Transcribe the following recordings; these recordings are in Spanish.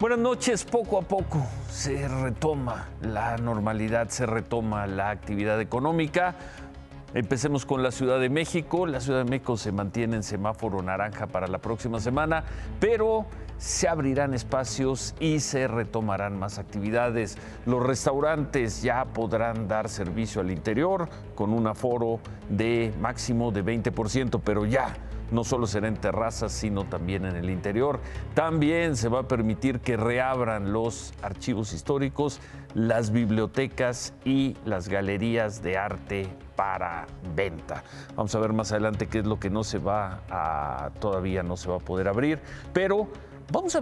Buenas noches. Poco a poco se retoma la normalidad, se retoma la actividad económica. Empecemos con la Ciudad de México. La Ciudad de México se mantiene en semáforo naranja para la próxima semana, pero se abrirán espacios y se retomarán más actividades. Los restaurantes ya podrán dar servicio al interior con un aforo de máximo de 20%, pero ya no solo será en terrazas, sino también en el interior. También se va a permitir que reabran los archivos históricos, las bibliotecas y las galerías de arte para venta. Vamos a ver más adelante qué es lo que todavía no se va a poder abrir, pero vamos a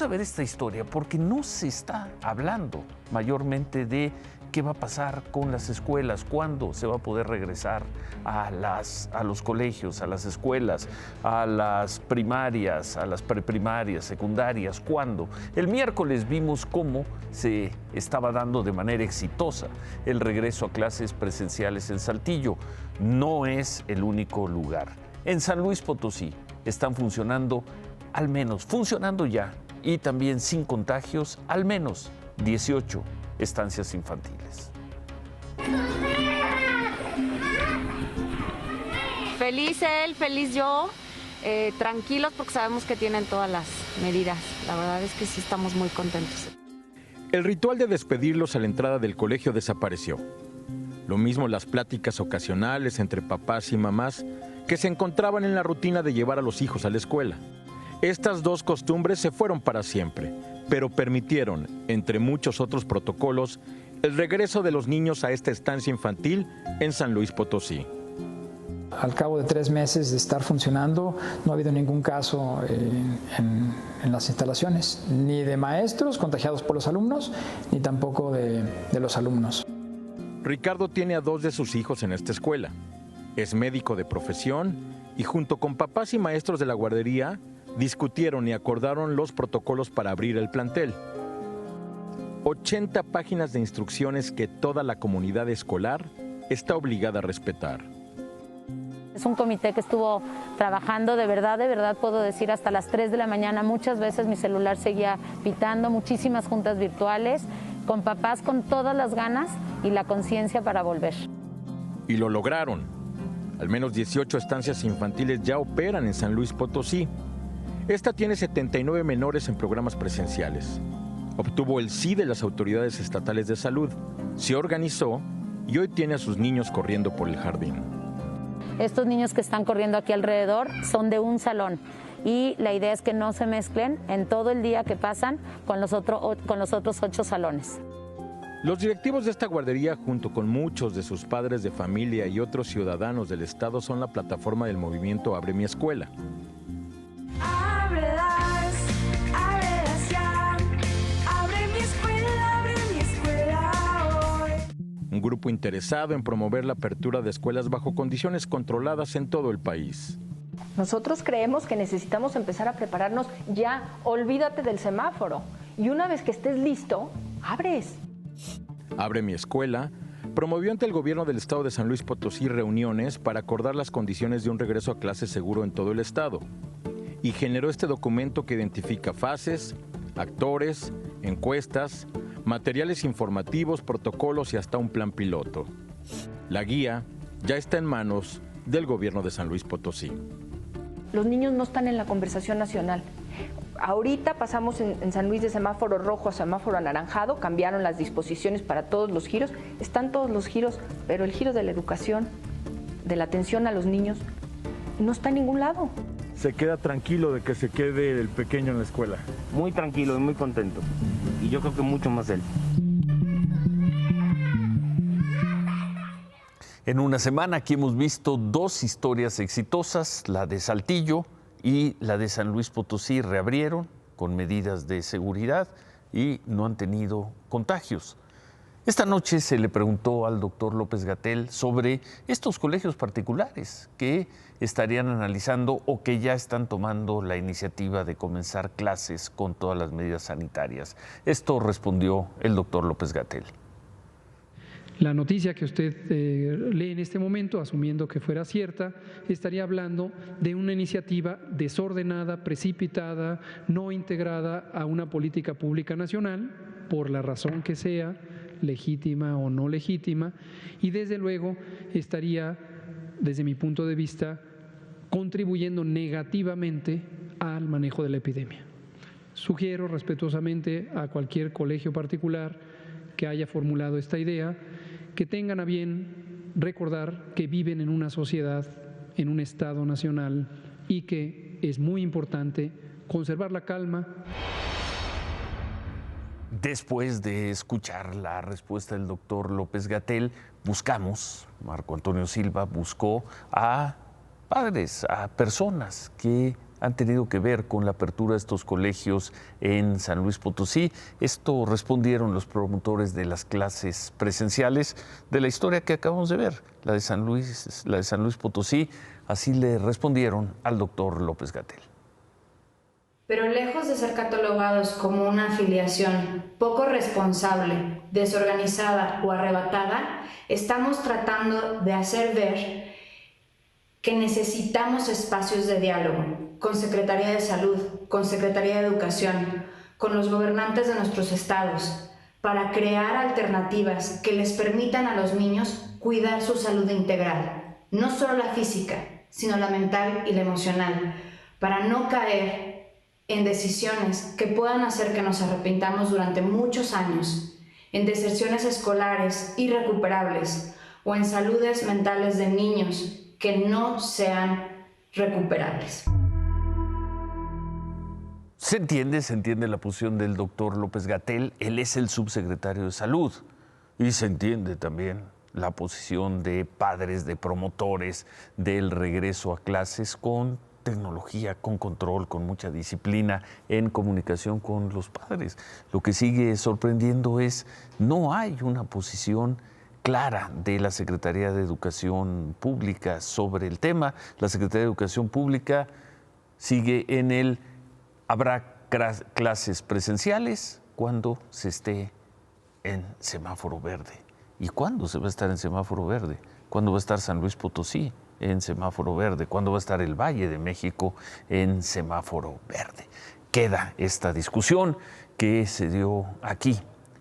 ver esta historia, porque no se está hablando mayormente de qué va a pasar con las escuelas, cuándo se va a poder regresar a los colegios, a las escuelas, a las primarias, a las preprimarias, secundarias, cuándo. El miércoles vimos cómo se estaba dando de manera exitosa el regreso a clases presenciales en Saltillo. No es el único lugar. En San Luis Potosí están funcionando ya, y también sin contagios, al menos 18 estancias infantiles. Feliz él, feliz yo, tranquilos porque sabemos que tienen todas las medidas. La verdad es que sí estamos muy contentos. El ritual de despedirlos a la entrada del colegio desapareció. Lo mismo las pláticas ocasionales entre papás y mamás que se encontraban en la rutina de llevar a los hijos a la escuela. Estas dos costumbres se fueron para siempre, pero permitieron, entre muchos otros protocolos, el regreso de los niños a esta estancia infantil en San Luis Potosí. Al cabo de 3 meses de estar funcionando, no ha habido ningún caso en las instalaciones, ni de maestros contagiados por los alumnos, ni tampoco de los alumnos. Ricardo tiene a 2 de sus hijos en esta escuela. Es médico de profesión y junto con papás y maestros de la guardería, discutieron y acordaron los protocolos para abrir el plantel. 80 páginas de instrucciones que toda la comunidad escolar está obligada a respetar. Es un comité que estuvo trabajando de verdad puedo decir hasta las 3 de la mañana. Muchas veces mi celular seguía pitando, muchísimas juntas virtuales, con papás con todas las ganas y la conciencia para volver. Y lo lograron. Al menos 18 estancias infantiles ya operan en San Luis Potosí. Esta tiene 79 menores en programas presenciales. Obtuvo el sí de las autoridades estatales de salud, se organizó y hoy tiene a sus niños corriendo por el jardín. Estos niños que están corriendo aquí alrededor son de un salón y la idea es que no se mezclen en todo el día que pasan con los otros 8 salones. Los directivos de esta guardería, junto con muchos de sus padres de familia y otros ciudadanos del estado, son la plataforma del movimiento Abre mi Escuela. Un grupo interesado en promover la apertura de escuelas bajo condiciones controladas en todo el país. Nosotros creemos que necesitamos empezar a prepararnos ya, olvídate del semáforo. Y una vez que estés listo, abres. Abre mi Escuela promovió ante el gobierno del estado de San Luis Potosí reuniones para acordar las condiciones de un regreso a clases seguro en todo el estado. Y generó este documento que identifica fases, actores, encuestas, materiales informativos, protocolos y hasta un plan piloto. La guía ya está en manos del gobierno de San Luis Potosí. Los niños no están en la conversación nacional. Ahorita pasamos en San Luis de semáforo rojo a semáforo anaranjado, cambiaron las disposiciones para todos los giros, están todos los giros, pero el giro de la educación, de la atención a los niños, no está en ningún lado. ¿Se queda tranquilo de que se quede el pequeño en la escuela? Muy tranquilo y muy contento. Y yo creo que mucho más él. En una semana aquí hemos visto 2 historias exitosas, la de Saltillo y la de San Luis Potosí. Reabrieron con medidas de seguridad y no han tenido contagios. Esta noche se le preguntó al doctor López-Gatell sobre estos colegios particulares que estarían analizando o que ya están tomando la iniciativa de comenzar clases con todas las medidas sanitarias. Esto respondió el doctor López-Gatell. La noticia que usted lee en este momento, asumiendo que fuera cierta, estaría hablando de una iniciativa desordenada, precipitada, no integrada a una política pública nacional, por la razón que sea, legítima o no legítima, y desde luego estaría, desde mi punto de vista, contribuyendo negativamente al manejo de la epidemia. Sugiero respetuosamente a cualquier colegio particular que haya formulado esta idea que tengan a bien recordar que viven en una sociedad, en un Estado nacional, y que es muy importante conservar la calma. Después de escuchar la respuesta del doctor López-Gatell, Marco Antonio Silva buscó a padres, a personas que han tenido que ver con la apertura de estos colegios en San Luis Potosí. Esto respondieron los promotores de las clases presenciales de la historia que acabamos de ver, la de San Luis Potosí. Así le respondieron al doctor López-Gatell. Pero lejos de ser catalogados como una afiliación poco responsable, desorganizada o arrebatada, estamos tratando de hacer ver que necesitamos espacios de diálogo con Secretaría de Salud, con Secretaría de Educación, con los gobernantes de nuestros estados, para crear alternativas que les permitan a los niños cuidar su salud integral, no solo la física, sino la mental y la emocional, para no caer en decisiones que puedan hacer que nos arrepintamos durante muchos años, en deserciones escolares irrecuperables o en saludes mentales de niños que no sean recuperables. Se entiende la posición del doctor López-Gatell. Él es el subsecretario de Salud. Y se entiende también la posición de padres, de promotores del regreso a clases con tecnología, con control, con mucha disciplina en comunicación con los padres. Lo que sigue sorprendiendo es no hay una posición clara de la Secretaría de Educación Pública sobre el tema. La Secretaría de Educación Pública sigue en el habrá clases presenciales cuando se esté en semáforo verde. ¿Y cuándo se va a estar en semáforo verde? ¿Cuándo va a estar San Luis Potosí en semáforo verde? ¿Cuándo va a estar el Valle de México en semáforo verde? Queda esta discusión que se dio aquí.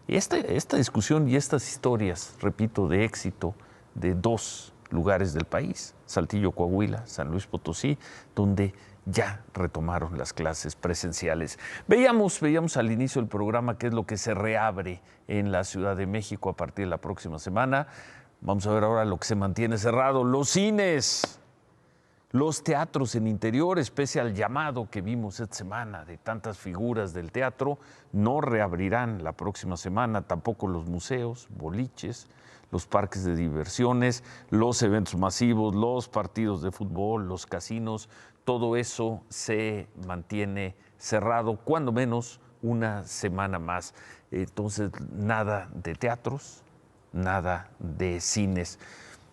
Esta discusión y estas historias, repito, de éxito de dos lugares del país, Saltillo, Coahuila, San Luis Potosí, donde ya retomaron las clases presenciales. Veíamos al inicio del programa qué es lo que se reabre en la Ciudad de México a partir de la próxima semana. Vamos a ver ahora lo que se mantiene cerrado, los cines. Los teatros en interiores, pese al llamado que vimos esta semana de tantas figuras del teatro, no reabrirán la próxima semana, tampoco los museos, boliches, los parques de diversiones, los eventos masivos, los partidos de fútbol, los casinos, todo eso se mantiene cerrado, cuando menos una semana más. Entonces, nada de teatros, nada de cines,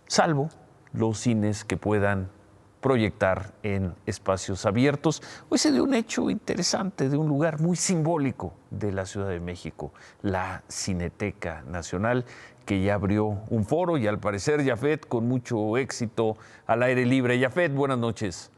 salvo los cines que puedan proyectar en espacios abiertos. Hoy se dio un hecho interesante de un lugar muy simbólico de la Ciudad de México, la Cineteca Nacional, que ya abrió un foro y al parecer, Yafet, con mucho éxito al aire libre. Yafet, buenas noches.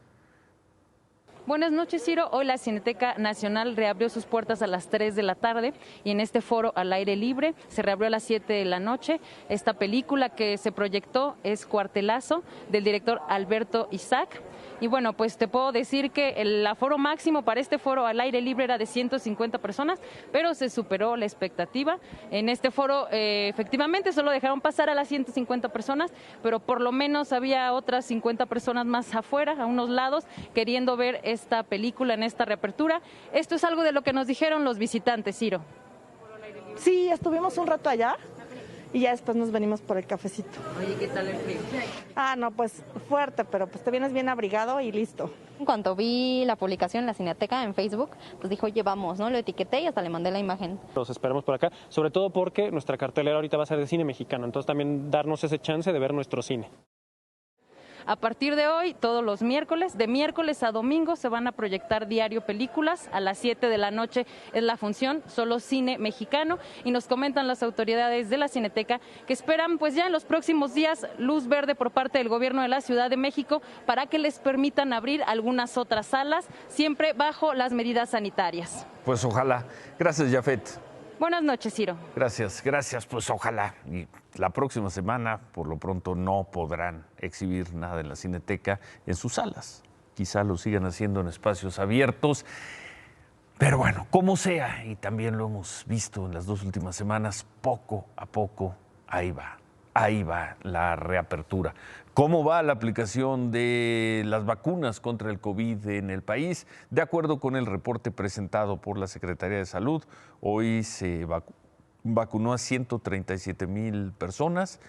Buenas noches, Ciro. Hoy la Cineteca Nacional reabrió sus puertas a las 3 de la tarde y en este foro al aire libre se reabrió a las 7 de la noche. Esta película que se proyectó es Cuartelazo, del director Alberto Isaac. Y bueno, pues te puedo decir que el aforo máximo para este foro al aire libre era de 150 personas, pero se superó la expectativa. En este foro efectivamente solo dejaron pasar a las 150 personas, pero por lo menos había otras 50 personas más afuera, a unos lados, queriendo ver esta película en esta reapertura. Esto es algo de lo que nos dijeron los visitantes, Ciro. Sí, estuvimos un rato allá y ya después nos venimos por el cafecito. Oye, ¿qué tal el frío? No, pues fuerte, pero pues te vienes bien abrigado y listo. En cuanto vi la publicación en la Cineteca en Facebook, pues dijo, oye, vamos, ¿no? Lo etiqueté y hasta le mandé la imagen. Los esperamos por acá, sobre todo porque nuestra cartelera ahorita va a ser de cine mexicano, entonces también darnos ese chance de ver nuestro cine. A partir de hoy, todos los miércoles, de miércoles a domingo, se van a proyectar diario películas. A las 7 de la noche es la función, solo cine mexicano. Y nos comentan las autoridades de la Cineteca que esperan pues ya en los próximos días luz verde por parte del gobierno de la Ciudad de México para que les permitan abrir algunas otras salas, siempre bajo las medidas sanitarias. Pues ojalá. Gracias, Yafet. Buenas noches, Ciro. Gracias. Pues ojalá. Y la próxima semana, por lo pronto, no podrán exhibir nada en la Cineteca en sus salas. Quizá lo sigan haciendo en espacios abiertos. Pero bueno, como sea, y también lo hemos visto en las 2 últimas semanas, poco a poco, ahí va la reapertura. ¿Cómo va la aplicación de las vacunas contra el COVID en el país? De acuerdo con el reporte presentado por la Secretaría de Salud, hoy se vacunó a 137,000 personas,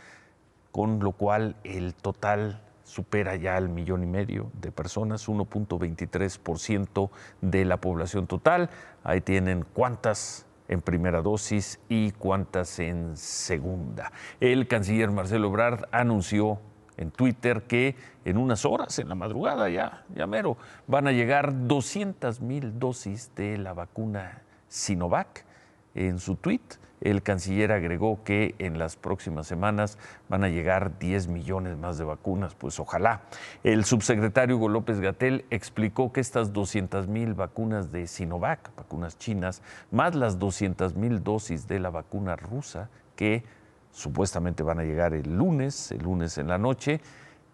con lo cual el total supera ya el 1,5 millones de personas, 1.23% de la población total. Ahí tienen cuántas en primera dosis y cuántas en segunda. El canciller Marcelo Ebrard anunció en Twitter que en unas horas, en la madrugada ya mero, van a llegar 200,000 dosis de la vacuna Sinovac. En su tuit, el canciller agregó que en las próximas semanas van a llegar 10 millones más de vacunas, pues ojalá. El subsecretario Hugo López-Gatell explicó que estas 200,000 vacunas de Sinovac, vacunas chinas, más las 200,000 dosis de la vacuna rusa, que supuestamente van a llegar el lunes en la noche,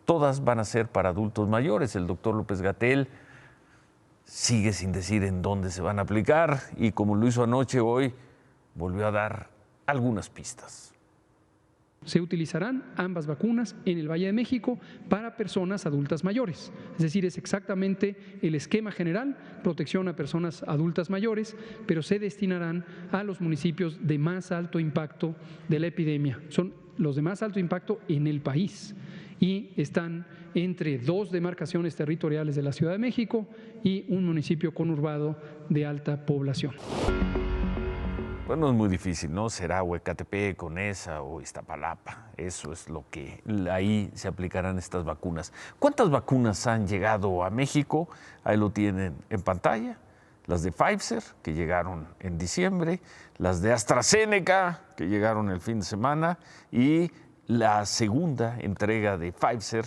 todas van a ser para adultos mayores. El doctor López-Gatell sigue sin decir en dónde se van a aplicar y como lo hizo anoche, hoy volvió a dar algunas pistas. Se utilizarán ambas vacunas en el Valle de México para personas adultas mayores. Es decir, es exactamente el esquema general, protección a personas adultas mayores, pero se destinarán a los municipios de más alto impacto de la epidemia. Son los de más alto impacto en el país y están entre 2 demarcaciones territoriales de la Ciudad de México y un municipio conurbado de alta población. Bueno, es muy difícil, ¿no? Será Huecatepec, Conesa o Iztapalapa. Eso es lo que ahí se aplicarán estas vacunas. ¿Cuántas vacunas han llegado a México? Ahí lo tienen en pantalla. Las de Pfizer, que llegaron en diciembre, las de AstraZeneca, que llegaron el fin de semana, y la segunda entrega de Pfizer,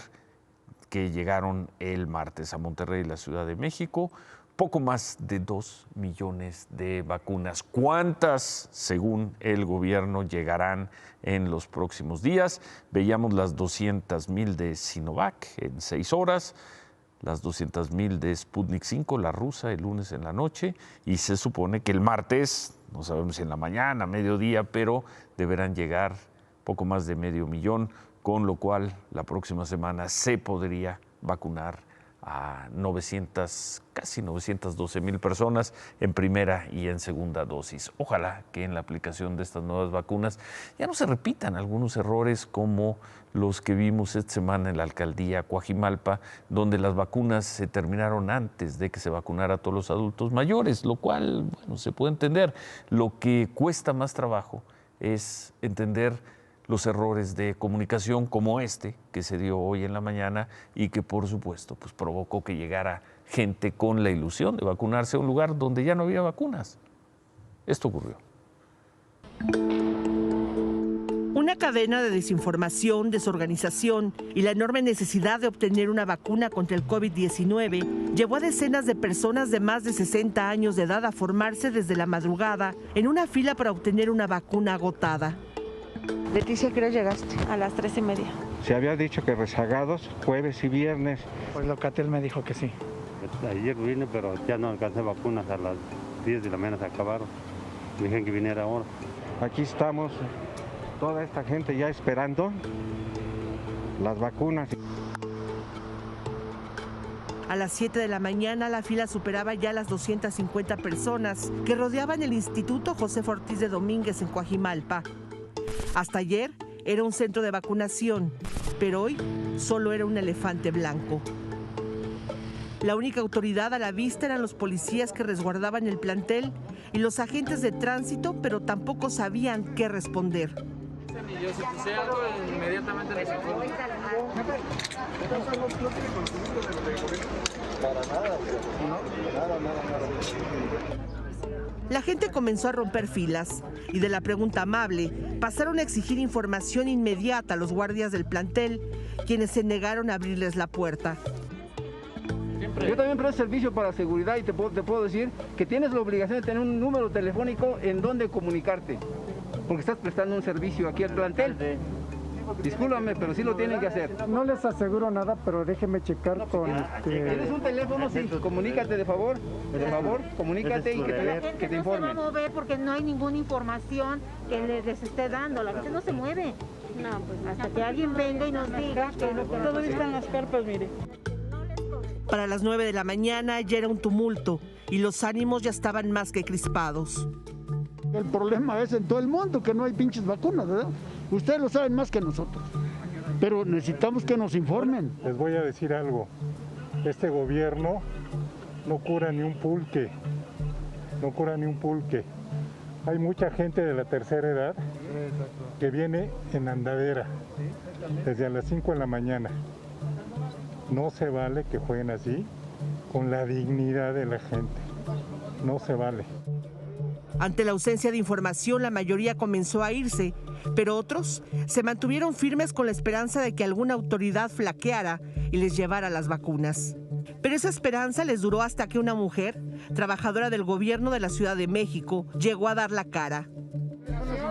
que llegaron el martes a Monterrey, la Ciudad de México. Poco más de 2 millones de vacunas. ¿Cuántas, según el gobierno, llegarán en los próximos días? Veíamos las 200,000 de Sinovac en 6 horas, las 200,000 de Sputnik 5, la rusa, el lunes en la noche, y se supone que el martes, no sabemos si en la mañana, mediodía, pero deberán llegar poco más de 500,000, con lo cual la próxima semana se podría vacunar a casi 912,000 personas en primera y en segunda dosis. Ojalá que en la aplicación de estas nuevas vacunas ya no se repitan algunos errores como los que vimos esta semana en la alcaldía Coajimalpa, donde las vacunas se terminaron antes de que se vacunara a todos los adultos mayores, lo cual, bueno, se puede entender. Lo que cuesta más trabajo es entender los errores de comunicación como este que se dio hoy en la mañana y que por supuesto pues provocó que llegara gente con la ilusión de vacunarse a un lugar donde ya no había vacunas. Esto ocurrió. Una cadena de desinformación, desorganización y la enorme necesidad de obtener una vacuna contra el COVID-19 llevó a decenas de personas de más de 60 años de edad a formarse desde la madrugada en una fila para obtener una vacuna agotada. Leticia, ¿qué hora llegaste? A las 3:30. Se había dicho que rezagados jueves y viernes. Pues Locatel me dijo que sí. Ayer vine, pero ya no alcancé vacunas, a las 10 de la mañana se acabaron. Me dijeron que viniera ahora. Aquí estamos, toda esta gente ya esperando las vacunas. A las 7 de la mañana la fila superaba ya las 250 personas que rodeaban el Instituto Josefa Ortiz de Domínguez en Coajimalpa. Hasta ayer era un centro de vacunación, pero hoy solo era un elefante blanco. La única autoridad a la vista eran los policías que resguardaban el plantel y los agentes de tránsito, pero tampoco sabían qué responder. Yo si puse algo, inmediatamente les informo. La gente comenzó a romper filas y de la pregunta amable pasaron a exigir información inmediata a los guardias del plantel, quienes se negaron a abrirles la puerta. Yo también presto servicio para seguridad y te puedo decir que tienes la obligación de tener un número telefónico en donde comunicarte, porque estás prestando un servicio aquí al plantel. Discúlpame, pero sí lo tienen que hacer. No les aseguro nada, pero déjeme checar con... ¿Tienes un teléfono? Sí, comunícate de favor, comunícate y que te informen. No se va a mover porque no hay ninguna información que les esté dando, la gente no se mueve. No, pues hasta que alguien venga y nos diga que todo está en las carpas, mire. Para las 9 de la mañana ya era un tumulto y los ánimos ya estaban más que crispados. El problema es en todo el mundo que no hay pinches vacunas, ¿verdad? Ustedes lo saben más que nosotros, pero necesitamos que nos informen. Les voy a decir algo, este gobierno no cura ni un pulque, no cura ni un pulque. Hay mucha gente de la tercera edad que viene en andadera desde a las 5 de la mañana. No se vale que jueguen así con la dignidad de la gente, no se vale. Ante la ausencia de información, la mayoría comenzó a irse, pero otros se mantuvieron firmes con la esperanza de que alguna autoridad flaqueara y les llevara las vacunas. Pero esa esperanza les duró hasta que una mujer, trabajadora del gobierno de la Ciudad de México, llegó a dar la cara.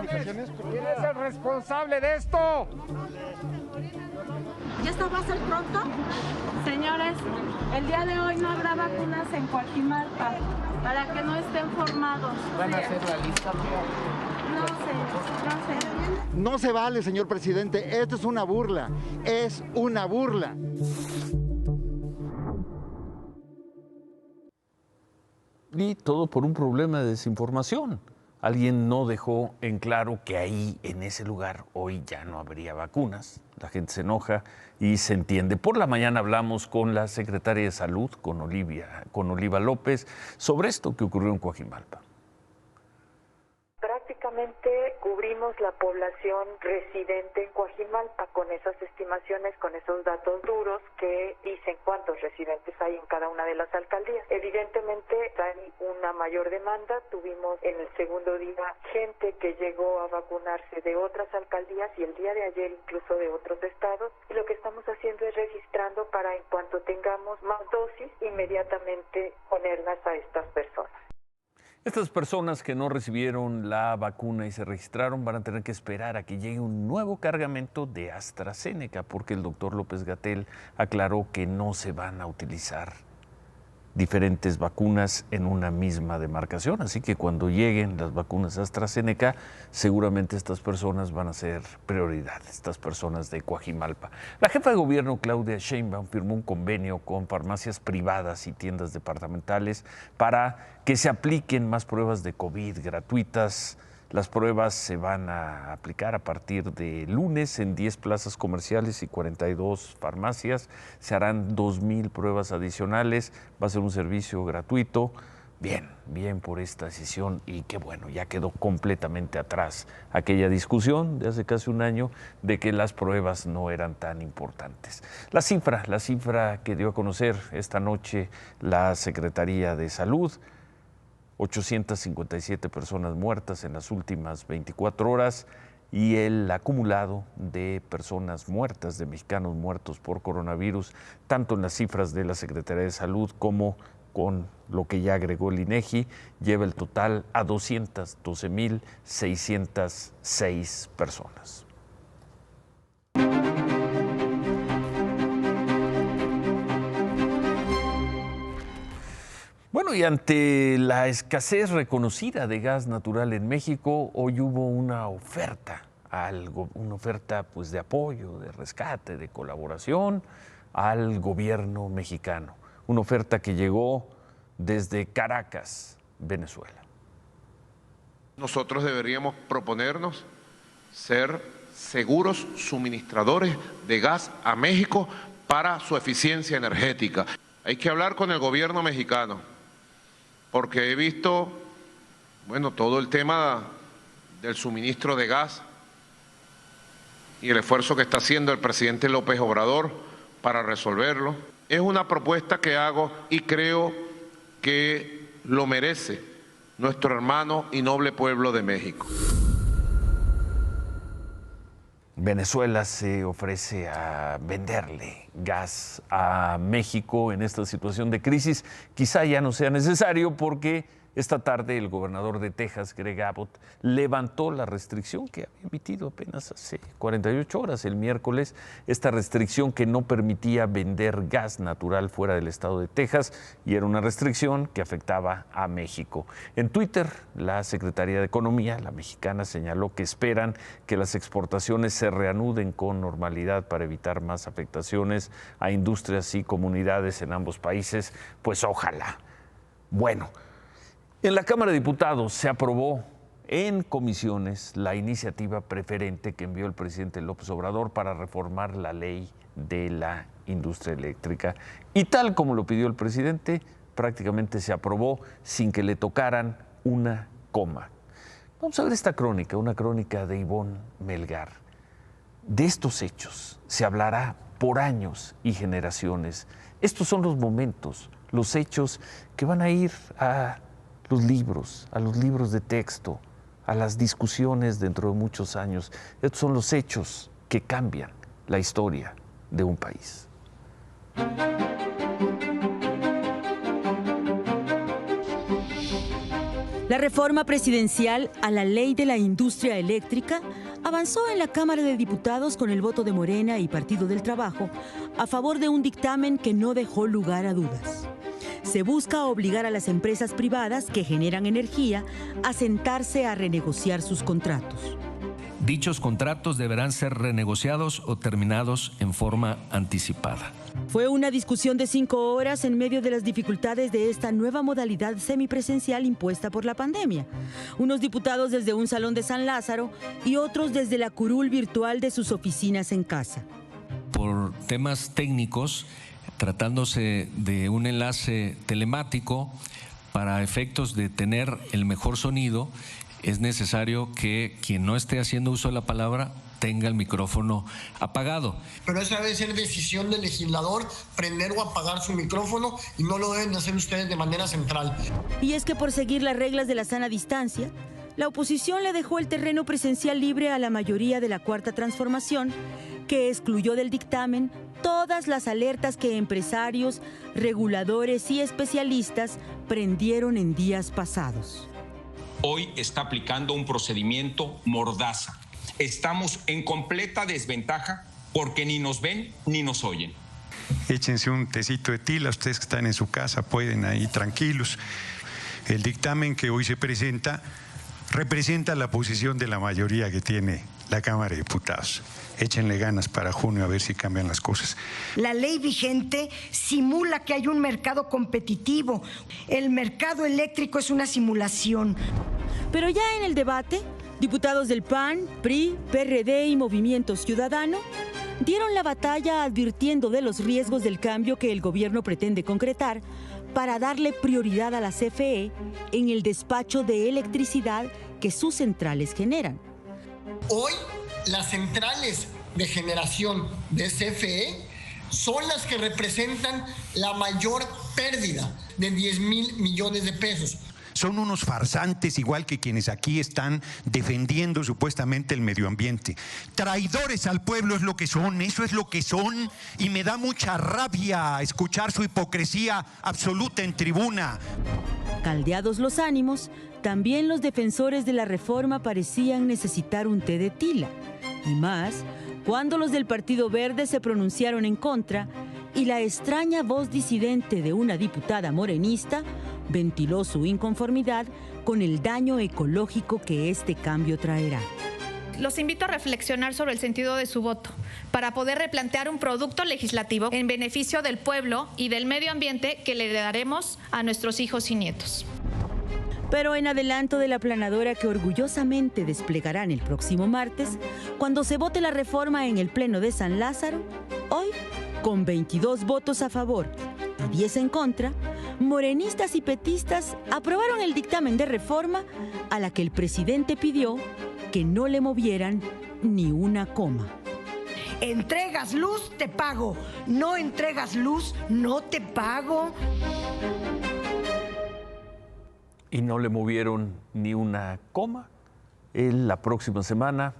¿Quién es el responsable de esto? ¿Ya esto va a ser pronto? Señores, el día de hoy no habrá vacunas en Coajimalpa, para que no estén formados. ¿Van a hacer la lista? No sé. No se vale, señor presidente, esto es una burla, es una burla. Y todo por un problema de desinformación. Alguien no dejó en claro que ahí, en ese lugar, hoy ya no habría vacunas. La gente se enoja y se entiende. Por la mañana hablamos con la secretaria de Salud, con Oliva López, sobre esto que ocurrió en Coajimalpa. Prácticamente cubrimos la población residente en Coajimalpa con esas estimaciones, con esos datos duros que dicen cuántos residentes hay en cada una de las alcaldías. Evidentemente hay una mayor demanda. Tuvimos en el segundo día gente que llegó a vacunarse de otras alcaldías y el día de ayer incluso de otros estados. Y lo que estamos haciendo es registrando para en cuanto tengamos más dosis, inmediatamente ponerlas a estas personas. Estas personas que no recibieron la vacuna y se registraron van a tener que esperar a que llegue un nuevo cargamento de AstraZeneca, porque el doctor López-Gatell aclaró que no se van a utilizar diferentes vacunas en una misma demarcación. Así que cuando lleguen las vacunas AstraZeneca, seguramente estas personas van a ser prioridad, estas personas de Coajimalpa. La jefa de gobierno, Claudia Sheinbaum, firmó un convenio con farmacias privadas y tiendas departamentales para que se apliquen más pruebas de COVID gratuitas. Las pruebas se van a aplicar a partir de lunes en 10 plazas comerciales y 42 farmacias. Se harán 2,000 pruebas adicionales. Va a ser un servicio gratuito. Bien por esta decisión y qué bueno, ya quedó completamente atrás aquella discusión de hace casi un año de que las pruebas no eran tan importantes. La cifra que dio a conocer esta noche la Secretaría de Salud: 857 personas muertas en las últimas 24 horas y el acumulado de personas muertas, de mexicanos muertos por coronavirus, tanto en las cifras de la Secretaría de Salud como con lo que ya agregó el INEGI, lleva el total a 212,606 personas. Bueno, y ante la escasez reconocida de gas natural en México, hoy hubo una oferta pues de apoyo, de rescate, de colaboración al gobierno mexicano. Una oferta que llegó desde Caracas, Venezuela. Nosotros deberíamos proponernos ser seguros suministradores de gas a México para su eficiencia energética. Hay que hablar con el gobierno mexicano, porque he visto, todo el tema del suministro de gas y el esfuerzo que está haciendo el presidente López Obrador para resolverlo. Es una propuesta que hago y creo que lo merece nuestro hermano y noble pueblo de México. Venezuela se ofrece a venderle gas a México en esta situación de crisis. Quizá ya no sea necesario porque esta tarde el gobernador de Texas, Greg Abbott, levantó la restricción que había emitido apenas hace 48 horas, el miércoles, esta restricción que no permitía vender gas natural fuera del estado de Texas y era una restricción que afectaba a México. En Twitter, la Secretaría de Economía, la mexicana, señaló que esperan que las exportaciones se reanuden con normalidad para evitar más afectaciones a industrias y comunidades en ambos países. Pues ojalá. Bueno, en la Cámara de Diputados se aprobó en comisiones la iniciativa preferente que envió el presidente López Obrador para reformar la ley de la industria eléctrica. Y tal como lo pidió el presidente, prácticamente se aprobó sin que le tocaran una coma. Vamos a ver esta crónica, una crónica de Ivonne Melgar. De estos hechos se hablará por años y generaciones. Estos son los momentos, los hechos que van a ir a los libros de texto, a las discusiones dentro de muchos años. Estos son los hechos que cambian la historia de un país. La reforma presidencial a la ley de la industria eléctrica avanzó en la Cámara de Diputados con el voto de Morena y Partido del Trabajo a favor de un dictamen que no dejó lugar a dudas. Se busca obligar a las empresas privadas que generan energía a sentarse a renegociar sus contratos. Dichos contratos deberán ser renegociados o terminados en forma anticipada. Fue una discusión de 5 horas en medio de las dificultades de esta nueva modalidad semipresencial impuesta por la pandemia. Unos diputados desde un salón de San Lázaro y otros desde la curul virtual de sus oficinas en casa. Por temas técnicos, tratándose de un enlace telemático, para efectos de tener el mejor sonido, es necesario que quien no esté haciendo uso de la palabra tenga el micrófono apagado. Pero esa debe ser decisión del legislador, prender o apagar su micrófono, y no lo deben de hacer ustedes de manera central. Y es que por seguir las reglas de la sana distancia, la oposición le dejó el terreno presencial libre a la mayoría de la Cuarta Transformación, que excluyó del dictamen todas las alertas que empresarios, reguladores y especialistas prendieron en días pasados. Hoy está aplicando un procedimiento mordaza. Estamos en completa desventaja porque ni nos ven ni nos oyen. Échense un tecito de tila, ustedes que están en su casa pueden ahí tranquilos. El dictamen que hoy se presenta representa la posición de la mayoría que tiene la Cámara de Diputados. Échenle ganas para junio a ver si cambian las cosas. La ley vigente simula que hay un mercado competitivo. El mercado eléctrico es una simulación. Pero ya en el debate, diputados del PAN, PRI, PRD y Movimiento Ciudadano dieron la batalla advirtiendo de los riesgos del cambio que el gobierno pretende concretar para darle prioridad a la CFE en el despacho de electricidad que sus centrales generan. Hoy, las centrales de generación de CFE son las que representan la mayor pérdida de 10,000 millones de pesos. Son unos farsantes, igual que quienes aquí están defendiendo supuestamente el medio ambiente. Traidores al pueblo es lo que son, eso es lo que son, y me da mucha rabia escuchar su hipocresía absoluta en tribuna. Caldeados los ánimos, también los defensores de la reforma parecían necesitar un té de tila, y más cuando los del Partido Verde se pronunciaron en contra y la extraña voz disidente de una diputada morenista ventiló su inconformidad con el daño ecológico que este cambio traerá. Los invito a reflexionar sobre el sentido de su voto para poder replantear un producto legislativo en beneficio del pueblo y del medio ambiente que le daremos a nuestros hijos y nietos. Pero en adelanto de la planadora que orgullosamente desplegarán el próximo martes, cuando se vote la reforma en el Pleno de San Lázaro, hoy, con 22 votos a favor y 10 en contra, morenistas y petistas aprobaron el dictamen de reforma a la que el presidente pidió que no le movieran ni una coma. Entregas luz, te pago. No entregas luz, no te pago. Y no le movieron ni una coma. La próxima semana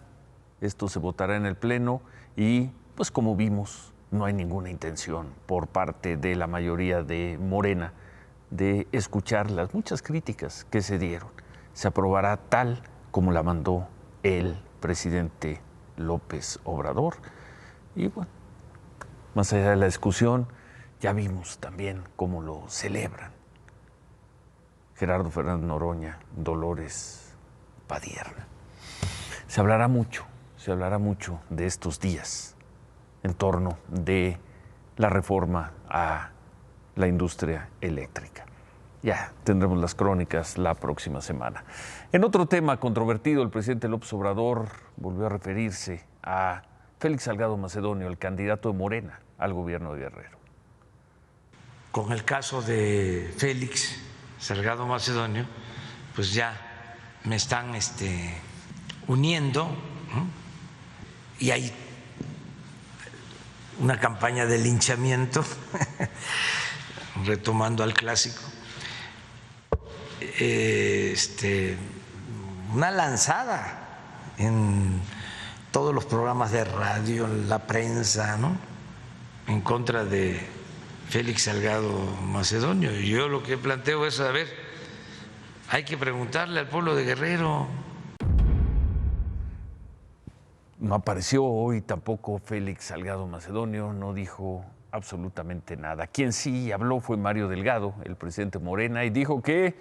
esto se votará en el Pleno y, pues como vimos, no hay ninguna intención por parte de la mayoría de Morena de escuchar las muchas críticas que se dieron. Se aprobará tal como la mandó el presidente López Obrador. Y bueno, más allá de la discusión, ya vimos también cómo lo celebran Gerardo Fernández Noroña, Dolores Padierna. Se hablará mucho de estos días en torno de la reforma a la industria eléctrica. Ya tendremos las crónicas la próxima semana. En otro tema controvertido, el presidente López Obrador volvió a referirse a Félix Salgado Macedonio, el candidato de Morena al gobierno de Guerrero. Con el caso de Félix Salgado Macedonio, pues ya me están uniendo, ¿no? Y hay una campaña de linchamiento, retomando al clásico, una lanzada en todos los programas de radio, en la prensa, ¿no?, en contra de Félix Salgado Macedonio. Y yo lo que planteo es, a ver, hay que preguntarle al pueblo de Guerrero. No apareció hoy tampoco Félix Salgado Macedonio, no dijo absolutamente nada. Quien sí habló fue Mario Delgado, el presidente Morena, y dijo que,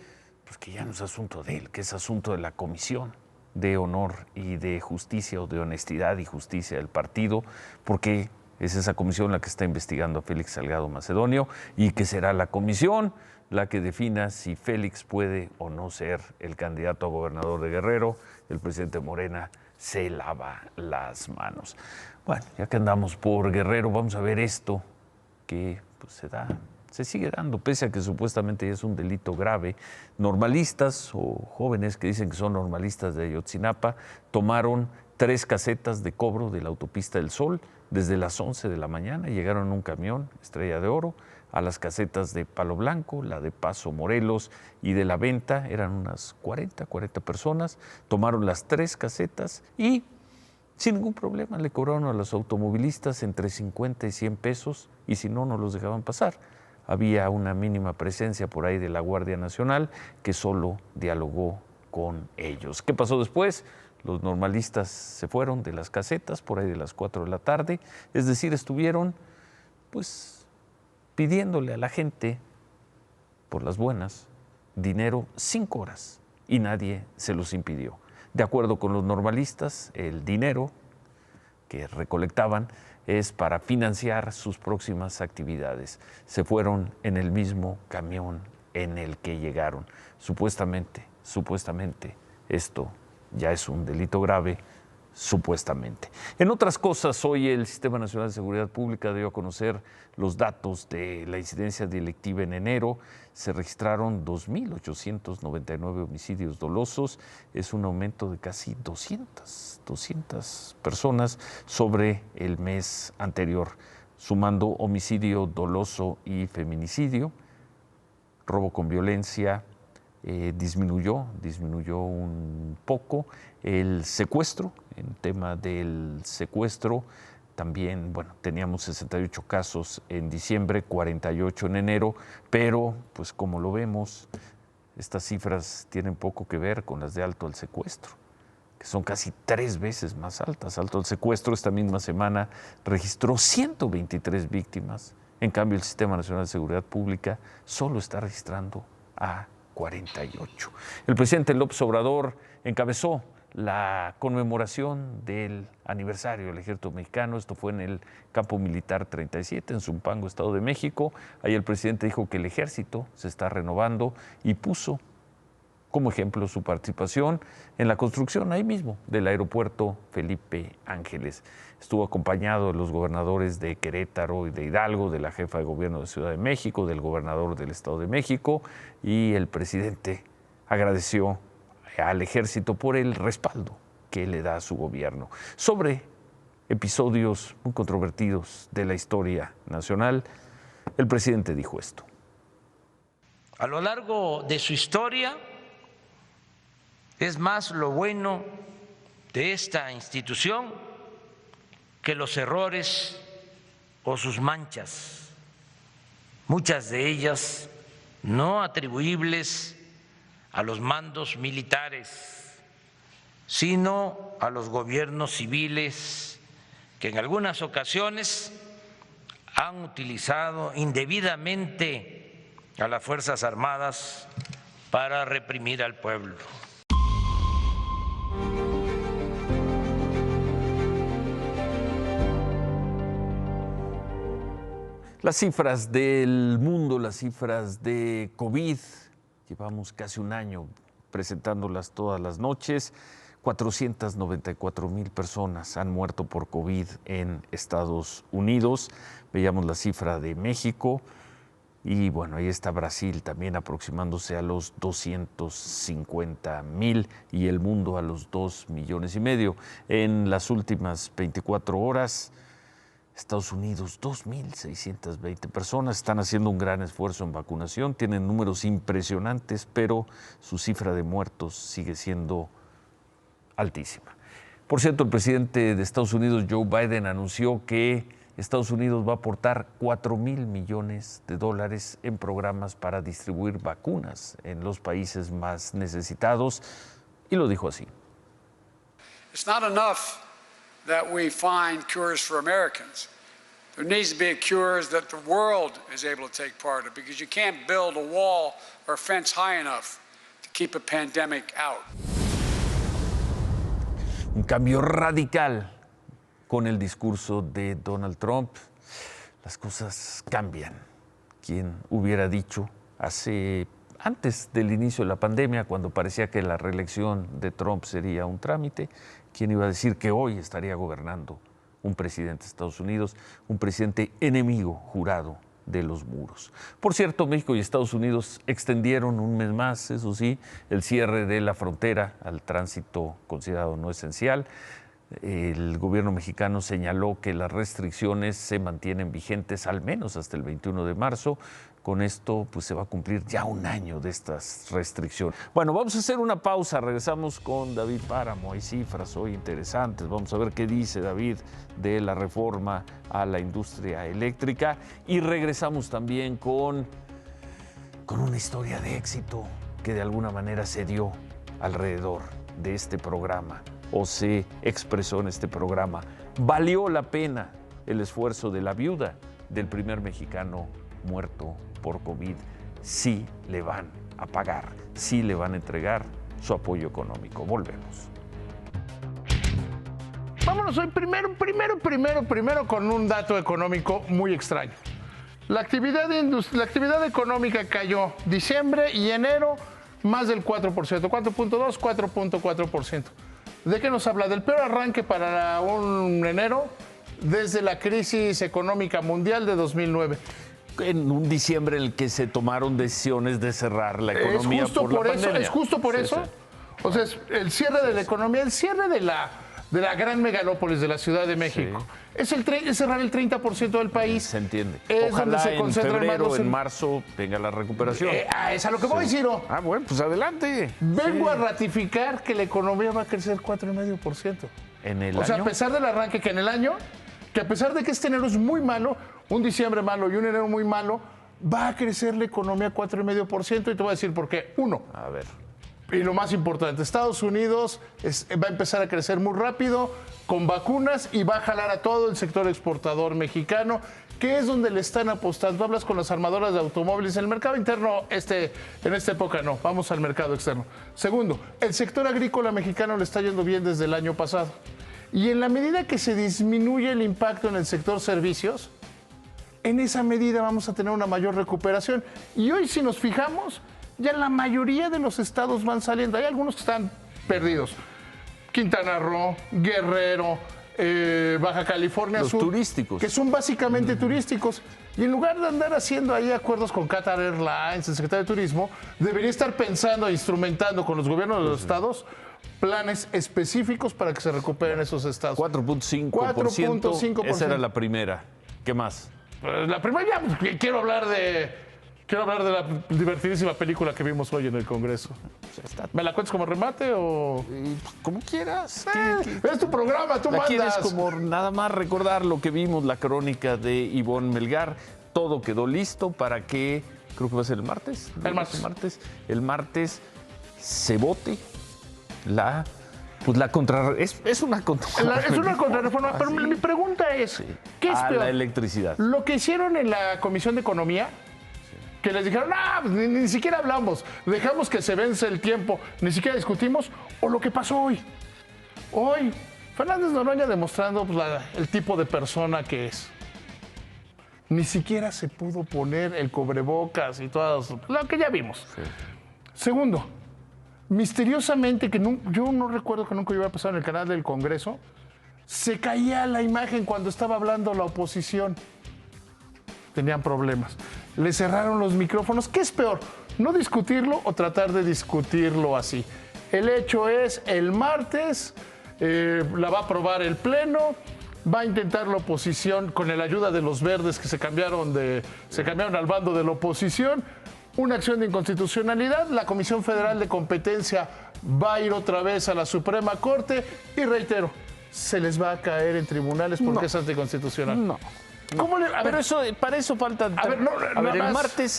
pues que ya no es asunto de él, que es asunto de la Comisión de Honor y de Justicia, o de Honestidad y Justicia del partido, porque es esa comisión la que está investigando a Félix Salgado Macedonio, y que será la comisión la que defina si Félix puede o no ser el candidato a gobernador de Guerrero. El presidente Morena se lava las manos. Bueno, ya que andamos por Guerrero, vamos a ver esto que pues, se sigue dando, pese a que supuestamente es un delito grave. Normalistas o jóvenes que dicen que son normalistas de Ayotzinapa tomaron 3 casetas de cobro de la autopista del Sol desde las 11 de la mañana. Llegaron en un camión Estrella de Oro a las casetas de Palo Blanco, la de Paso Morelos y de La Venta. Eran unas 40 personas, tomaron las 3 casetas y sin ningún problema le cobraron a los automovilistas entre 50 y 100 pesos, y si no, no los dejaban pasar. Había una mínima presencia por ahí de la Guardia Nacional que solo dialogó con ellos. ¿Qué pasó después? Los normalistas se fueron de las casetas por ahí de las 4 de la tarde, es decir, estuvieron pues pidiéndole a la gente, por las buenas, dinero 5 horas y nadie se los impidió. De acuerdo con los normalistas, el dinero que recolectaban es para financiar sus próximas actividades. Se fueron en el mismo camión en el que llegaron. Supuestamente, esto ya es un delito grave, supuestamente. En otras cosas, hoy el Sistema Nacional de Seguridad Pública dio a conocer los datos de la incidencia delictiva en enero. Se registraron 2.899 homicidios dolosos. Es un aumento de casi 200 personas sobre el mes anterior, sumando homicidio doloso y feminicidio. Robo con violencia disminuyó un poco. El secuestro, en tema del secuestro, también, bueno, teníamos 68 casos en diciembre, 48 en enero, pero pues como lo vemos, estas cifras tienen poco que ver con las de Alto al Secuestro, que son casi 3 veces más altas. Alto al Secuestro esta misma semana registró 123 víctimas, en cambio el Sistema Nacional de Seguridad Pública solo está registrando a 48. El presidente López Obrador encabezó la conmemoración del aniversario del Ejército Mexicano. Esto fue en el Campo Militar 37, en Zumpango, Estado de México. Ahí el presidente dijo que el Ejército se está renovando y puso como ejemplo su participación en la construcción ahí mismo del aeropuerto Felipe Ángeles. Estuvo acompañado de los gobernadores de Querétaro y de Hidalgo, de la jefa de gobierno de Ciudad de México, del gobernador del Estado de México, y el presidente agradeció al Ejército por el respaldo que le da a su gobierno. Sobre episodios muy controvertidos de la historia nacional, el presidente dijo esto. A lo largo de su historia, es más lo bueno de esta institución que los errores o sus manchas, muchas de ellas no atribuibles a los mandos militares, sino a los gobiernos civiles que en algunas ocasiones han utilizado indebidamente a las Fuerzas Armadas para reprimir al pueblo. Las cifras del mundo, las cifras de COVID, llevamos casi un año presentándolas todas las noches. 494,000 personas han muerto por COVID en Estados Unidos. Veíamos la cifra de México y bueno, ahí está Brasil también aproximándose a los 250,000 y el mundo a los 2,5 millones. En las últimas 24 horas, Estados Unidos, 2,620 personas están haciendo un gran esfuerzo en vacunación, tienen números impresionantes, pero su cifra de muertos sigue siendo altísima. Por cierto, el presidente de Estados Unidos, Joe Biden, anunció que Estados Unidos va a aportar $4,000 millones en programas para distribuir vacunas en los países más necesitados, y lo dijo así. It's not enough that we find cures for Americans. There needs to be cures that the world is able to take part of, because you can't build a wall or a fence high enough to keep a pandemic out. Un cambio radical con el discurso de Donald Trump. Las cosas cambian. ¿Quién hubiera dicho antes del inicio de la pandemia, cuando parecía que la reelección de Trump sería un trámite? ¿Quién iba a decir que hoy estaría gobernando un presidente de Estados Unidos, un presidente enemigo jurado de los muros? Por cierto, México y Estados Unidos extendieron un mes más, eso sí, el cierre de la frontera al tránsito considerado no esencial. El gobierno mexicano señaló que las restricciones se mantienen vigentes al menos hasta el 21 de marzo. Con esto, pues se va a cumplir ya un año de estas restricciones. Bueno, vamos a hacer una pausa. Regresamos con David Páramo. Hay cifras hoy interesantes. Vamos a ver qué dice David de la reforma a la industria eléctrica. Y regresamos también con una historia de éxito que de alguna manera se dio alrededor de este programa o se expresó en este programa. ¿Valió la pena el esfuerzo de la viuda del primer mexicano muerto por COVID? Sí le van a pagar, sí le van a entregar su apoyo económico. Volvemos. Vámonos hoy primero con un dato económico muy extraño. La actividad económica cayó diciembre y enero más del 4%, 4.2, 4.4%. ¿De qué nos habla? Del peor arranque para un enero desde la crisis económica mundial de 2009. En un diciembre en el que se tomaron decisiones de cerrar la economía por la pandemia. Es justo por eso. O sea, el cierre de la economía, el cierre de la gran megalópolis de la Ciudad de México. Sí. Es cerrar el 30% del país. Se entiende. Es Ojalá donde se concentra en febrero, en marzo, venga la recuperación. Es a lo que voy, Ciro. Bueno, pues adelante. Vengo a ratificar que la economía va a crecer 4,5%. ¿En el año? O sea, a pesar del arranque que en el año, que a pesar de que este enero es muy malo, un diciembre malo y un enero muy malo, va a crecer la economía 4,5%, y te voy a decir por qué. Uno. A ver. Y lo más importante, Estados Unidos va a empezar a crecer muy rápido con vacunas y va a jalar a todo el sector exportador mexicano, que es donde le están apostando. Hablas con las armadoras de automóviles. En el mercado interno, en esta época no. Vamos al mercado externo. Segundo, el sector agrícola mexicano le está yendo bien desde el año pasado. Y en la medida que se disminuye el impacto en el sector servicios, en esa medida vamos a tener una mayor recuperación. Y hoy, si nos fijamos, ya la mayoría de los estados van saliendo. Hay algunos que están perdidos. Quintana Roo, Guerrero, Baja California Sur. Los turísticos. Que son básicamente turísticos. Y en lugar de andar haciendo ahí acuerdos con Qatar Airlines, el secretario de Turismo, debería estar pensando e instrumentando con los gobiernos de los estados planes específicos para que se recuperen esos estados. 4.5%. Esa era la primera. ¿Qué más? Pues la primera, ya, pues, quiero hablar de la divertidísima película que vimos hoy en el Congreso. ¿Me la cuentas como remate o...? Como quieras. Es tu programa, tú mandas. ¿Quieres como nada más recordar lo que vimos, la crónica de Ivonne Melgar? Todo quedó listo para que, creo que va a ser el martes. El martes se vote la... Pues la es una contrarreforma. Es una contrarreforma, pero mi pregunta es, ¿qué es peor? La electricidad. Lo que hicieron en la Comisión de Economía, que les dijeron, pues ni siquiera hablamos, dejamos que se vence el tiempo, ni siquiera discutimos, o lo que pasó hoy. Hoy, Fernández Noroña demostrando pues, el tipo de persona que es. Ni siquiera se pudo poner el cubrebocas y todo lo que ya vimos. Sí. Segundo, misteriosamente, que yo no recuerdo que nunca iba a pasar en el canal del Congreso, se caía la imagen cuando estaba hablando la oposición. Tenían problemas. Le cerraron los micrófonos. ¿Qué es peor? ¿No discutirlo o tratar de discutirlo así? El hecho es, el martes la va a aprobar el Pleno, va a intentar la oposición, con la ayuda de los verdes que se cambiaron al bando de la oposición, una acción de inconstitucionalidad. La Comisión Federal de Competencia va a ir otra vez a la Suprema Corte y reitero, se les va a caer en tribunales porque es anticonstitucional. No. Pero para eso falta...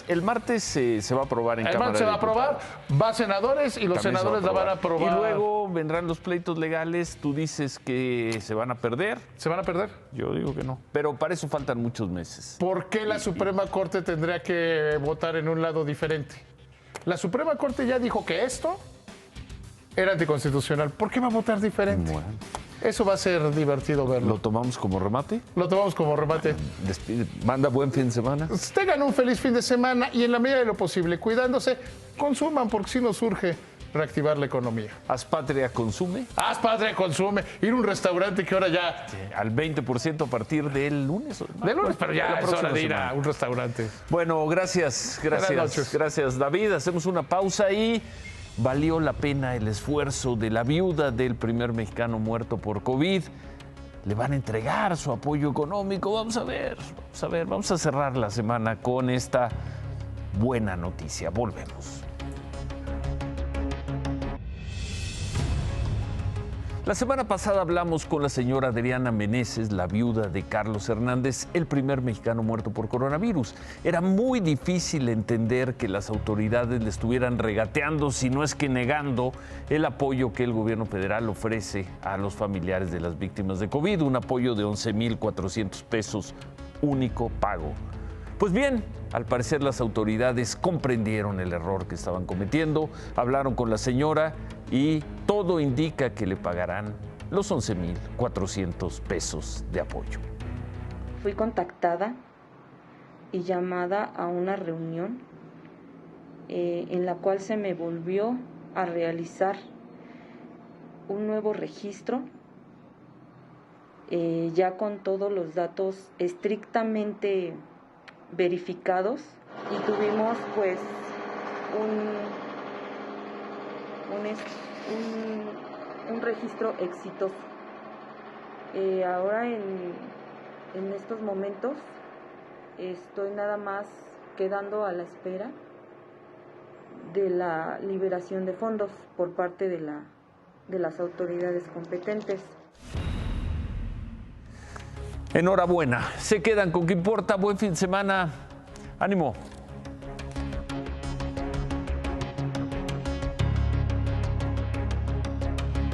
el martes se va a aprobar en Cámara. El martes se va a aprobar, va a senadores y los senadores la van a aprobar. Y luego vendrán los pleitos legales. Tú dices que se van a perder. ¿Se van a perder? Yo digo que no. Pero para eso faltan muchos meses. ¿Por qué la Suprema Corte tendría que votar en un lado diferente? La Suprema Corte ya dijo que esto era anticonstitucional. ¿Por qué va a votar diferente? Bueno. Eso va a ser divertido verlo. ¿Lo tomamos como remate? Lo tomamos como remate. Manda buen fin de semana. Tengan un feliz fin de semana y en la medida de lo posible, cuidándose, consuman porque sí nos surge reactivar la economía. Haz Patria Consume. Haz Patria Consume. Ir a un restaurante que ahora ya... Sí, al 20% a partir del lunes. Del lunes, pero ya es hora de ir a un restaurante. Bueno, gracias. Gracias, David. Hacemos una pausa y... Valió la pena el esfuerzo de la viuda del primer mexicano muerto por COVID. Le van a entregar su apoyo económico. Vamos a ver. Vamos a cerrar la semana con esta buena noticia. Volvemos. La semana pasada hablamos con la señora Adriana Meneses, la viuda de Carlos Hernández, el primer mexicano muerto por coronavirus. Era muy difícil entender que las autoridades le estuvieran regateando, si no es que negando, el apoyo que el gobierno federal ofrece a los familiares de las víctimas de COVID, un apoyo de 11,400 pesos, único pago. Pues bien, al parecer las autoridades comprendieron el error que estaban cometiendo, hablaron con la señora y todo indica que le pagarán los 11,400 pesos de apoyo. Fui contactada y llamada a una reunión en la cual se me volvió a realizar un nuevo registro, ya con todos los datos estrictamente verificados, y tuvimos pues un registro exitoso. Ahora en estos momentos estoy nada más quedando a la espera de la liberación de fondos por parte de las autoridades competentes. Enhorabuena. Se quedan con qué importa. Buen fin de semana. Ánimo.